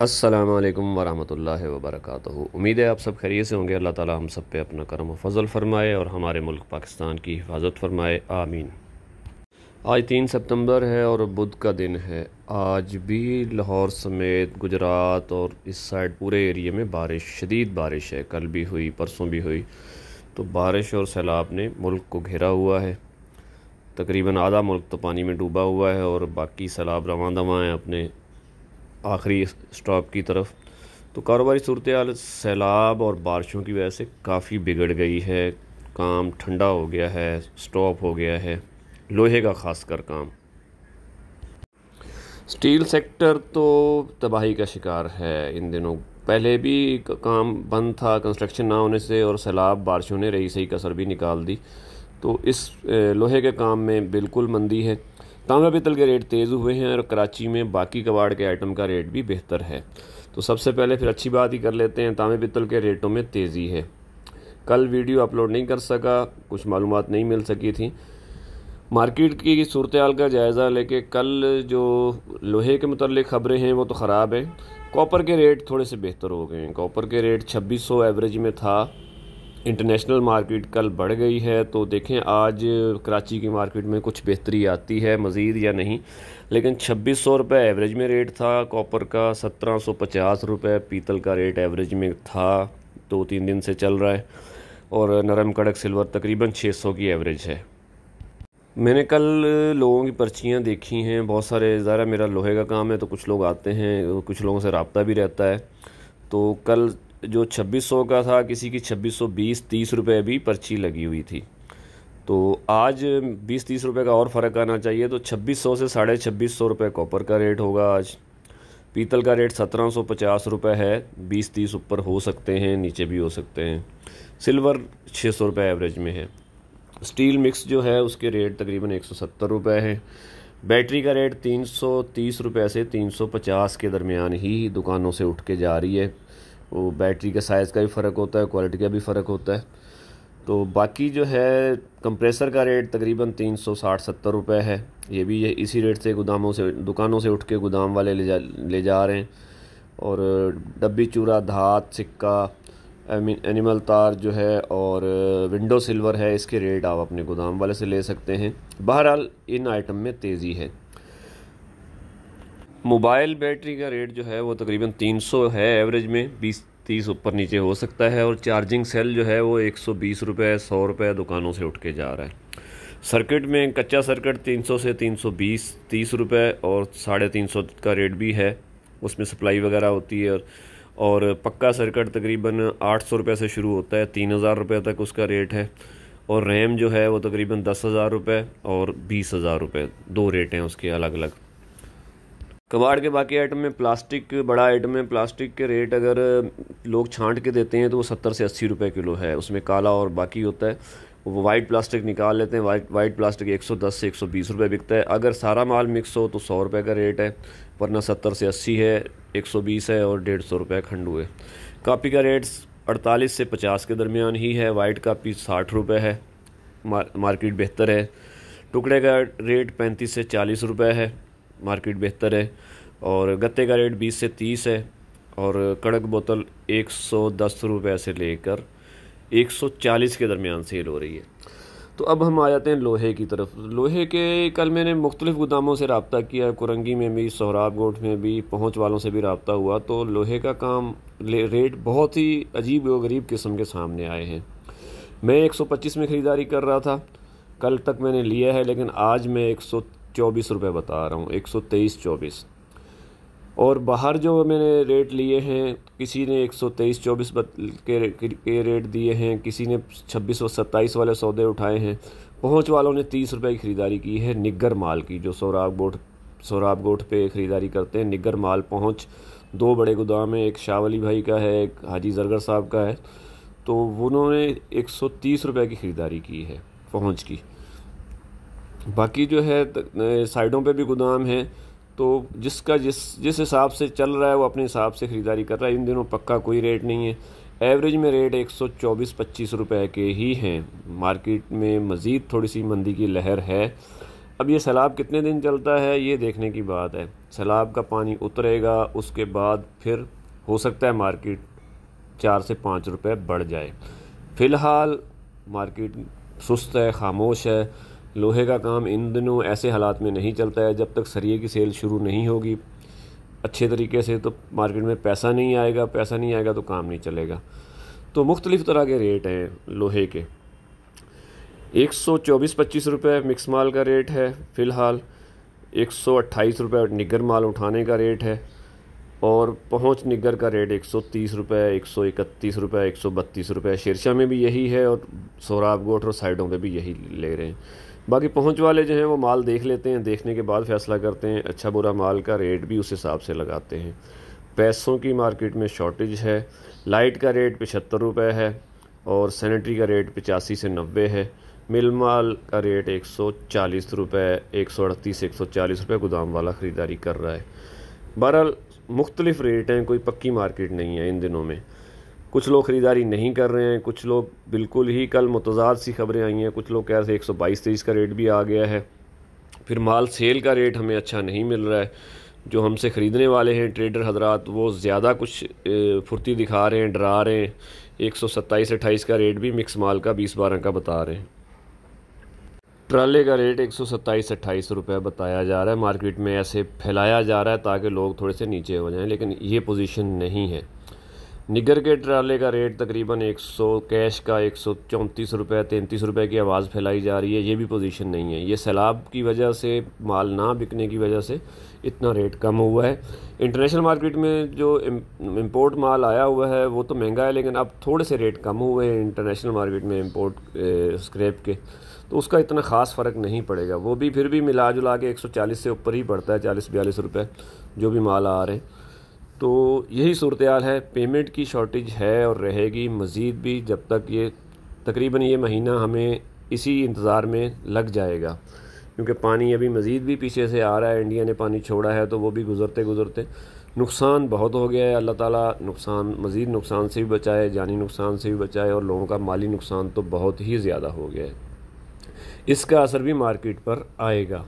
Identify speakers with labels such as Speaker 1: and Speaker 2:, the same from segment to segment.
Speaker 1: अस्सलामु अलैकुम वरहमतुल्लाहि वबरकातुहू। उम्मीद है आप सब खैरियत से होंगे। अल्लाह ताला हम सब पे अपना करम व फजल फरमाए और हमारे मुल्क पाकिस्तान की हिफाजत फरमाए, आमीन। आज 3 सितंबर है और बुध का दिन है। आज भी लाहौर समेत गुजरात और इस साइड पूरे एरिए में बारिश, शदीद बारिश है। कल भी हुई, परसों भी हुई। तो बारिश और सैलाब ने मुल्क को घेरा हुआ है। तकरीबन आधा मुल्क तो पानी में डूबा हुआ है और बाकी सैलाब रवां दवां हैं अपने आखिरी स्टॉप की तरफ। तो कारोबारी सूरत हाल सैलाब और बारिशों की वजह से काफ़ी बिगड़ गई है। काम ठंडा हो गया है, स्टॉप हो गया है, लोहे का खासकर काम। स्टील सेक्टर तो तबाही का शिकार है इन दिनों। पहले भी काम बंद था कंस्ट्रक्शन ना होने से, और सैलाब बारिशों ने रही सही कसर भी निकाल दी। तो इस लोहे के काम में बिल्कुल मंदी है। तांबा पित्तल के रेट तेज़ हुए हैं और कराची में बाकी कबाड़ के आइटम का रेट भी बेहतर है। तो सबसे पहले फिर अच्छी बात ही कर लेते हैं, तांबे पित्तल के रेटों में तेज़ी है। कल वीडियो अपलोड नहीं कर सका, कुछ मालूमात नहीं मिल सकी थी। मार्केट की सूरत हाल का जायज़ा लेके कल जो लोहे के मुतल्लिक ख़बरें हैं वो तो ख़राब हैं। कॉपर के रेट थोड़े से बेहतर हो गए हैं। कॉपर के रेट 2600 एवरेज में था। इंटरनेशनल मार्केट कल बढ़ गई है। तो देखें आज कराची की मार्केट में कुछ बेहतरी आती है मज़ीद या नहीं। लेकिन 2600 रुपये एवरेज में रेट था कॉपर का, 1750 रुपये पीतल का रेट एवरेज में था। 2-3 दिन से चल रहा है। और नरम कड़क सिल्वर तकरीबन 600 की एवरेज है। मैंने कल लोगों की पर्चियाँ देखी हैं, बहुत सारे। ज़रा मेरा लोहे का काम है तो कुछ लोग आते हैं, कुछ लोगों से रब्ता भी रहता है। तो कल जो 2600 का था, किसी की 2620-30 रुपये भी पर्ची लगी हुई थी। तो आज 20-30 रुपये का और फ़र्क आना चाहिए। तो 2600 से 2650 रुपये कॉपर का रेट होगा आज। पीतल का रेट 1750 रुपये है। 20-30 ऊपर हो सकते हैं, नीचे भी हो सकते हैं। सिल्वर 600 रुपये एवरेज में है। स्टील मिक्स जो है उसके रेट तकरीबन 170 रुपये है। बैटरी का रेट 330 रुपये से 350 के दरमियान ही दुकानों से उठ के जा रही है। वो बैटरी के साइज़ का भी फ़र्क होता है, क्वालिटी का भी फ़र्क होता है। तो बाकी जो है कंप्रेसर का रेट तकरीबन 360-70 रुपये है। ये भी इसी रेट से गोदामों से, दुकानों से उठ के गोदाम वाले ले जा रहे हैं। और डब्बी चूरा, धात, सिक्का, एनिमल तार जो है और विंडो सिल्वर है, इसके रेट आप अपने गोदाम वाले से ले सकते हैं। बहरहाल इन आइटम में तेज़ी है। मोबाइल बैटरी का रेट जो है वो तकरीबन 300 है एवरेज में, 20-30 ऊपर नीचे हो सकता है। और चार्जिंग सेल जो है वो 120 रुपये 100 रुपये दुकानों से उठ के जा रहा है। सर्किट में कच्चा सर्किट 300 से 320-30 रुपये और 350 का रेट भी है, उसमें सप्लाई वगैरह होती है। और पक्का सर्किट तकरीबन 800 रुपये से शुरू होता है, 3000 रुपये तक उसका रेट है। और रैम जो है वो तकरीबन 10,000 रुपये और 20,000 रुपये, दो रेट हैं उसके अलग अलग। कबाड़ के बाकी आइटम में प्लास्टिक, बड़ा आइटम में प्लास्टिक के रेट अगर लोग छांट के देते हैं तो वो 70 से 80 रुपये किलो है। उसमें काला और बाकी होता है। वो वाइट प्लास्टिक निकाल लेते हैं। वाइट प्लास्टिक 110 से 120 रुपये बिकता है। अगर सारा माल मिक्स हो तो 100 रुपये का रेट है, वरना 70 से 80 है, 120 है और 150 रुपये खंडू है। कापी का रेट 48 से 50 के दरमियान ही है। वाइट कापी 60 रुपये है, मार्केट बेहतर है। टुकड़े का रेट 35 से 40 रुपये है, मार्केट बेहतर है। और गत्ते का रेट 20 से 30 है। और कड़क बोतल 110 रुपये से लेकर 140 के दरमियान सेल हो रही है। तो अब हम आ जाते हैं लोहे की तरफ। लोहे के कल मैंने मुख्तलिफ़ गोदामों से रब्ता किया, कुरंगी में भी, सोहराब गोट में भी, पहुँच वालों से भी रब्ता हुआ। तो लोहे का काम रेट बहुत ही अजीब व गरीब किस्म के सामने आए हैं। मैं 125 में ख़रीदारी कर रहा था, कल तक मैंने लिया है, लेकिन आज मैं 124 रुपये बता रहा हूँ, 123-24। और बाहर जो मैंने रेट लिए हैं, किसी ने 123-24 के रेट दिए हैं, किसी ने 26 और 27 वाले सौदे उठाए हैं। पहुँच वालों ने 30 रुपये की ख़रीदारी की है निग्गर माल की, जो सोहराब गोट पे ख़रीदारी करते हैं। निग्गर माल पहुँच 2 बड़े गोदाम हैं, एक शाह वली भाई का है, एक हाजी जरगर साहब का है। तो उन्होंने 130 रुपये की ख़रीदारी की है पहुँच की। बाकी जो है साइडों पे भी गोदाम है। तो जिसका जिस हिसाब से चल रहा है वो अपने हिसाब से ख़रीदारी कर रहा है। इन दिनों पक्का कोई रेट नहीं है। एवरेज में रेट 124-25 रुपये के ही हैं। मार्केट में मज़ीद थोड़ी सी मंदी की लहर है। अब ये सैलाब कितने दिन चलता है ये देखने की बात है। सैलाब का पानी उतरेगा, उसके बाद फिर हो सकता है मार्केट 4 से 5 रुपए बढ़ जाए। फ़िलहाल मार्केट सुस्त है, खामोश है। लोहे का काम इन दिनों ऐसे हालात में नहीं चलता है। जब तक सरिये की सेल शुरू नहीं होगी अच्छे तरीके से तो मार्केट में पैसा नहीं आएगा, पैसा नहीं आएगा तो काम नहीं चलेगा। तो मुख्तलिफ़ तरह के रेट हैं लोहे के। 124-25 रुपये मिक्स माल का रेट है फ़िलहाल। 128 रुपये निगर माल उठाने का रेट है और पहुंच निगर का रेट 130 रुपये, 131 रुपये, 132 रुपये। शिरशा में भी यही है और सोराब गोट और साइडों पे भी यही ले रहे हैं। बाकी पहुंच वाले जो हैं वो माल देख लेते हैं, देखने के बाद फ़ैसला करते हैं। अच्छा बुरा माल का रेट भी उस हिसाब से लगाते हैं। पैसों की मार्केट में शॉर्टेज है। लाइट का रेट 75 रुपये है और सैनिटरी का रेट 85 से 90 है। मिल माल का रेट 140 रुपये, 138 140 रुपये गोदाम वाला ख़रीदारी कर रहा है। बहरहाल मुख्तलिफ़ रेट हैं, कोई पक्की मार्केट नहीं है इन दिनों में। कुछ लोग ख़रीदारी नहीं कर रहे हैं, कुछ लोग बिल्कुल ही, कल मुतज़ाद सी खबरें आई हैं, कुछ लोग कह रहे थे 122-23 का रेट भी आ गया है। फिर माल सेल का रेट हमें अच्छा नहीं मिल रहा है। जो हमसे ख़रीदने वाले हैं ट्रेडर हजरात वो ज़्यादा कुछ फुर्ती दिखा रहे हैं, डरा रहे हैं। 127-28 का रेट भी मिक्स माल का 20-12 का बता रहे हैं। ट्राले का रेट 127-28 रुपये बताया जा रहा है। मार्केट में ऐसे फैलाया जा रहा है ताकि लोग थोड़े से नीचे हो जाएं, लेकिन ये पोजीशन नहीं है। निगर के ट्राले का रेट तकरीबन 100, कैश का 134 रुपये 33 रुपये की आवाज़ फैलाई जा रही है। ये भी पोजीशन नहीं है। ये सैलाब की वजह से, माल ना बिकने की वजह से इतना रेट कम हुआ है। इंटरनेशनल मार्केट में जो इंपोर्ट माल आया हुआ है वो तो महंगा है, लेकिन अब थोड़े से रेट कम हुए हैं इंटरनेशनल मार्केट में इंपोर्ट स्क्रैप के, तो उसका इतना ख़ास फ़र्क नहीं पड़ेगा। वो भी फिर भी मिला जुला के 140 से ऊपर ही पड़ता है, 40-42 रुपये जो भी माल आ रहे हैं। तो यही सूरत हाल है। पेमेंट की शॉर्टेज है और रहेगी मज़ीद भी, जब तक ये तकरीबन ये महीना हमें इसी इंतज़ार में लग जाएगा, क्योंकि पानी अभी मज़ीद भी पीछे से आ रहा है। इंडिया ने पानी छोड़ा है तो वो भी गुज़रते गुज़रते नुकसान बहुत हो गया है। अल्लाह ताला मज़ीद नुकसान से भी बचाए, जानी नुकसान से भी बचाए, और लोगों का माली नुकसान तो बहुत ही ज़्यादा हो गया है। इसका असर भी मार्केट पर आएगा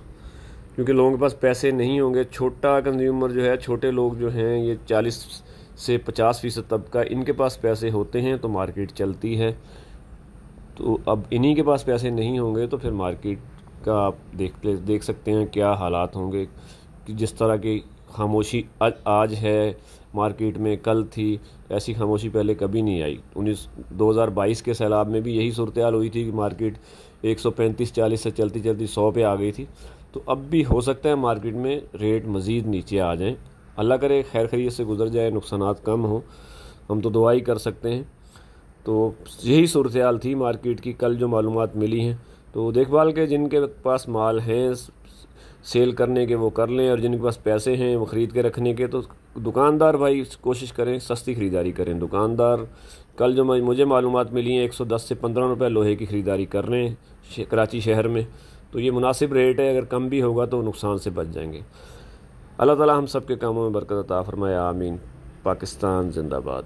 Speaker 1: क्योंकि लोगों के पास पैसे नहीं होंगे। छोटा कंज्यूमर जो है, छोटे लोग जो हैं, ये 40 से 50% तबका, इनके पास पैसे होते हैं तो मार्केट चलती है। तो अब इन्हीं के पास पैसे नहीं होंगे तो फिर मार्केट का आप देख सकते हैं क्या हालात होंगे। कि जिस तरह की खामोशी आज है मार्केट में, कल थी, ऐसी खामोशी पहले कभी नहीं आई। 2022 के सैलाब में भी यही सूरत हाल हुई थी कि मार्केट 135-40 से चलती चलती 100 पे आ गई थी। तो अब भी हो सकता है मार्केट में रेट मज़ीद नीचे आ जाएं। अल्लाह करे खैर खैरियत से गुजर जाए, नुकसानात कम हो, हम तो दुआ ही कर सकते हैं। तो यही सूरत हाल थी मार्केट की कल जो मालूमात मिली हैं। तो देखभाल के जिनके पास माल हैं सेल करने के वो कर लें, और जिनके पास पैसे हैं वो ख़रीद के रखने के, तो दुकानदार भाई कोशिश करें सस्ती ख़रीदारी करें। दुकानदार कल जो मुझे मालूमात मिली हैं 110 से 15 रुपये लोहे की ख़रीदारी कर रहे हैं कराची शहर में। तो ये मुनासिब रेट है, अगर कम भी होगा तो नुकसान से बच जाएंगे। अल्लाह ताला हम सब के कामों में बरकत अता फरमाए, आमीन। पाकिस्तान जिंदाबाद।